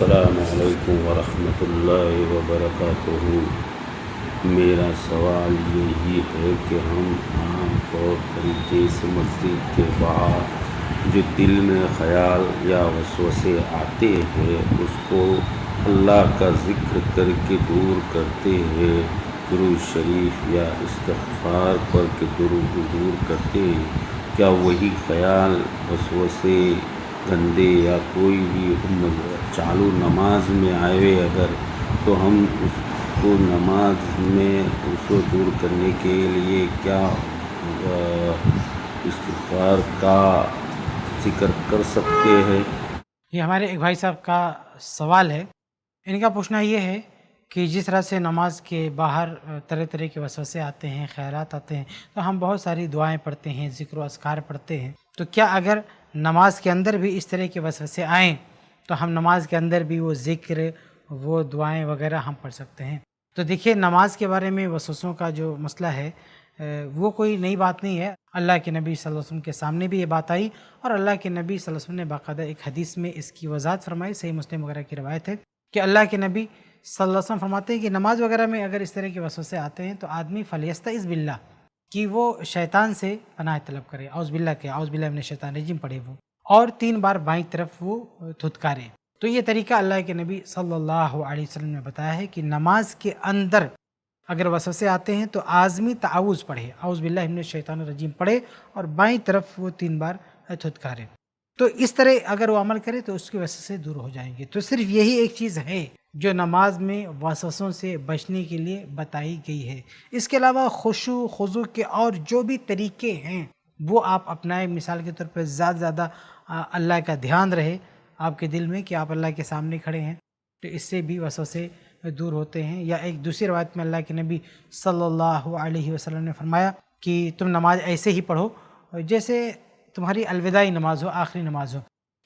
السلام علیکم ورحمۃ اللہ وبرکاتہ۔ میرا سوال یہی ہے کہ ہم عام طور پر جیسے مسجد کے باہر جو دل میں خیال یا وسوسے آتے ہیں اس کو اللہ کا ذکر کر کے دور کرتے ہیں، درود شریف یا استغفار پڑھ کے دور کرتے ہیں، کیا وہی خیال وسوسے گندے یا کوئی بھی چالو نماز میں آئے اگر تو ہم اس کو نماز میں اس کو دور کرنے کے لیے کیا استغفار کا ذکر کر سکتے ہیں؟ یہ ہمارے ایک بھائی صاحب کا سوال ہے۔ ان کا پوچھنا یہ ہے کہ جس طرح سے نماز کے باہر طرح طرح کے وسوسے آتے ہیں، خیالات آتے ہیں، تو ہم بہت ساری دعائیں پڑھتے ہیں، ذکر و اذکار پڑھتے ہیں، تو کیا اگر نماز کے اندر بھی اس طرح کے وسوسے آئیں تو ہم نماز کے اندر بھی وہ ذکر، وہ دعائیں وغیرہ ہم پڑھ سکتے ہیں؟ تو دیکھیے، نماز کے بارے میں وسوسوں کا جو مسئلہ ہے وہ کوئی نئی بات نہیں ہے۔ اللہ کے نبی صلی اللہ علیہ وسلم کے سامنے بھی یہ بات آئی، اور اللہ کے نبی صلی اللہ علیہ وسلم نے باقاعدہ ایک حدیث میں اس کی وضاحت فرمائی، صحیح مسلم وغیرہ کی روایت ہے کہ اللہ کے نبی صلی اللہ علیہ وسلم فرماتے ہیں کہ نماز وغیرہ میں اگر اس طرح کے وسوسے آتے ہیں تو آدمی فلیستعذ باللہ، کہ وہ شیطان سے پناہ طلب کرے، اعوذ باللہ کے اعوذ باللہ من الشیطان الرجیم پڑھے وہ، اور 3 بار بائیں طرف وہ دھتکارے۔ تو یہ طریقہ اللہ کے نبی صلی اللہ علیہ وسلم نے بتایا ہے کہ نماز کے اندر اگر وسوسے آتے ہیں تو آزمی تعوذ پڑھے، اعوذ باللہ من الشیطان الرجیم پڑھے، اور بائیں طرف وہ 3 بار دھتکارے۔ تو اس طرح اگر وہ عمل کرے تو اس کی وجہ سے دور ہو جائیں گے۔ تو صرف یہی ایک چیز ہے جو نماز میں وسوسوں سے بچنے کے لیے بتائی گئی ہے۔ اس کے علاوہ خشوع خضوع کے اور جو بھی طریقے ہیں وہ آپ اپنائیں۔ مثال کے طور پر زیادہ اللہ کا دھیان رہے آپ کے دل میں کہ آپ اللہ کے سامنے کھڑے ہیں، تو اس سے بھی وسوسے دور ہوتے ہیں۔ یا ایک دوسری روایت میں اللہ کے نبی صلی اللہ علیہ وسلم نے فرمایا کہ تم نماز ایسے ہی پڑھو جیسے تمہاری الوداعی نماز ہو، آخری نماز ہو۔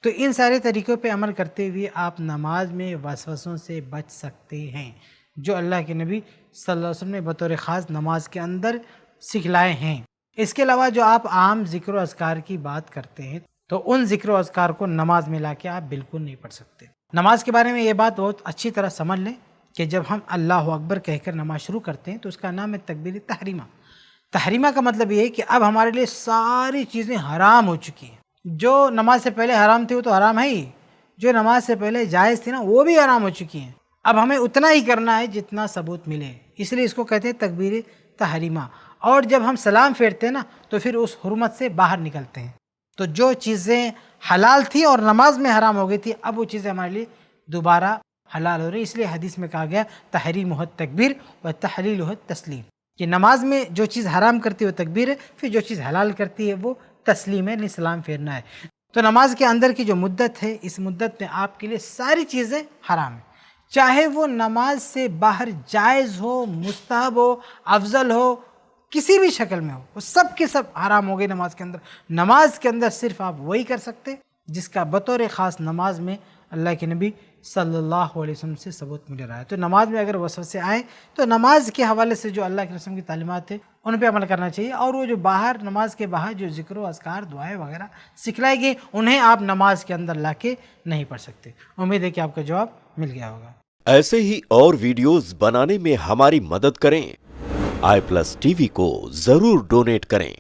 تو ان سارے طریقوں پہ عمل کرتے ہوئے آپ نماز میں وسوسوں سے بچ سکتے ہیں جو اللہ کے نبی صلی اللہ علیہ وسلم نے بطور خاص نماز کے اندر سکھلائے ہیں۔ اس کے علاوہ جو آپ عام ذکر و اذکار کی بات کرتے ہیں تو ان ذکر و اذکار کو نماز میں لا کے آپ بالکل نہیں پڑھ سکتے۔ نماز کے بارے میں یہ بات بہت اچھی طرح سمجھ لیں کہ جب ہم اللہ اکبر کہہ کر نماز شروع کرتے ہیں تو اس کا نام ہے تکبیر تحریمہ۔ تحریمہ کا مطلب یہ ہے کہ اب ہمارے لیے ساری چیزیں حرام ہو چکی ہیں۔ جو نماز سے پہلے حرام تھی وہ تو حرام ہے ہی، جو نماز سے پہلے جائز تھی نا وہ بھی حرام ہو چکی ہیں۔ اب ہمیں اتنا ہی کرنا ہے جتنا ثبوت ملے، اس لیے اس کو کہتے ہیں تکبیر تحریمہ۔ اور جب ہم سلام پھیرتے ہیں نا تو پھر اس حرمت سے باہر نکلتے ہیں۔ تو جو چیزیں حلال تھی اور نماز میں حرام ہو گئی تھی اب وہ چیزیں ہمارے لیے دوبارہ حلال ہو رہی، اس لیے حدیث میں کہا گیا تحریم تکبیر و تحلیل تسلیم، کہ نماز میں جو چیز حرام کرتی ہے وہ تکبیر ہے، پھر جو چیز حلال کرتی ہے وہ تسلیم ہے، یعنی سلام پھیرنا ہے۔ تو نماز کے اندر کی جو مدت ہے اس مدت میں آپ کے لیے ساری چیزیں حرام ہیں، چاہے وہ نماز سے باہر جائز ہو، مستحب ہو، افضل ہو، کسی بھی شکل میں ہو، وہ سب کے سب حرام ہو گئی نماز کے اندر۔ نماز کے اندر صرف آپ وہی کر سکتے جس کا بطور خاص نماز میں اللہ کے نبی صلی اللہ علیہ وسلم سے ثبوت مل رہا ہے۔ تو نماز میں اگر وسوسے آئیں تو نماز کے حوالے سے جو اللہ کے رسول کی تعلیمات ہیں ان پہ عمل کرنا چاہیے، اور وہ جو باہر نماز کے باہر جو ذکر و اذکار دعائیں وغیرہ سکھلائی گئی انہیں آپ نماز کے اندر لا کے نہیں پڑھ سکتے۔ امید ہے کہ آپ کا جواب مل گیا ہوگا۔ ایسے ہی اور ویڈیوز بنانے میں ہماری مدد کریں۔ آئی پلس ٹی وی کو ضرور ڈونیٹ کریں۔